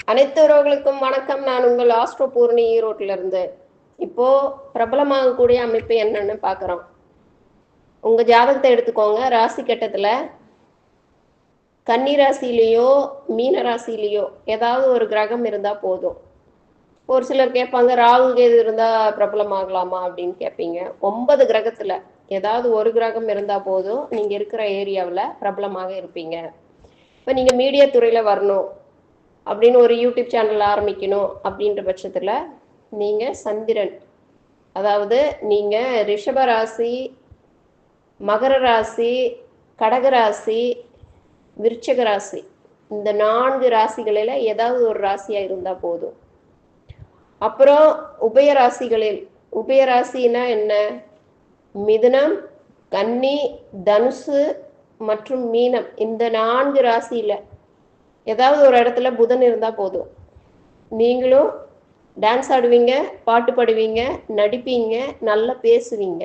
அனைத்து உறவுகளுக்கும் வணக்கம். நான் உங்கள் ஆஸ்ட்ரோ பூர்ணி ஈரோட்டில இருந்து. இப்போ பிரபலமாகக்கூடிய அமைப்பு என்னன்னு பார்க்குறோம். உங்க ஜாதகத்தை எடுத்துக்கோங்க. ராசி கட்டத்துல கன்னி ராசியிலேயோ மீன ராசியிலேயோ ஏதாவது ஒரு கிரகம் இருந்தா போதும். ஒரு சிலர் கேட்பாங்க, ராகு கேது இருந்தா பிரபலமாகலாமா அப்படின்னு கேட்பீங்க. 9 கிரகத்துல ஏதாவது ஒரு கிரகம் இருந்தா போதும், நீங்க இருக்கிற ஏரியாவில் பிரபலமாக இருப்பீங்க. இப்போ நீங்க மீடியா துறையில வரணும் அப்படின்னு ஒரு யூடியூப் சேனல் ஆரம்பிக்கணும் அப்படின்ற பட்சத்தில் நீங்கள் சந்திரன், அதாவது நீங்கள் ரிஷப ராசி, மகர ராசி, கடக ராசி, விருச்சக ராசி, இந்த 4 ராசிகளில் ஏதாவது ஒரு ராசியாக இருந்தால் போதும். அப்புறம் உபயராசிகளில், உபயராசினா என்ன? மிதுனம், கன்னி, தனுசு மற்றும் மீனம், இந்த 4 ராசியில் ஏதாவது ஒரு இடத்துல புதன் இருந்தால் போதும். நீங்களும் டான்ஸ் ஆடுவீங்க, பாட்டு பாடுவீங்க, நடிப்பீங்க, நல்லா பேசுவீங்க.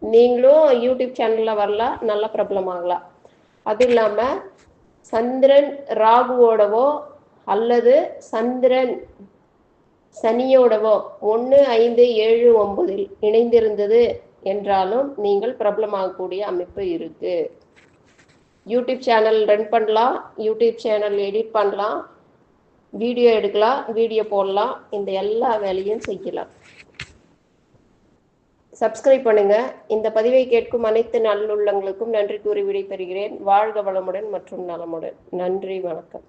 நீங்களும் யூடியூப் சேனலில் வரலாம், நல்லா பிரபலமாகலாம். அது இல்லாமல் சந்திரன் ராகுவோடவோ அல்லது சந்திரன் சனியோடவோ 1, 5, 7, 9 இணைந்திருந்தது என்றாலும் நீங்கள் பிரபலமாகக்கூடிய அமைப்பு இருக்கு. யூடியூப் சேனல் ரன் பண்ணலாம், யூடியூப் சேனல் எடிட் பண்ணலாம், வீடியோ எடுக்கலாம், வீடியோ போடலாம், இந்த எல்லா வேலையும் செய்யலாம். சப்ஸ்கிரைப் பண்ணுங்க. இந்த பதிவை கேட்கும் அனைத்து நல்லுள்ளங்களுக்கும் நன்றி கூறி விடைபெறுகிறேன். வாழ்க வளமுடன் மற்றும் நலமுடன். நன்றி, வணக்கம்.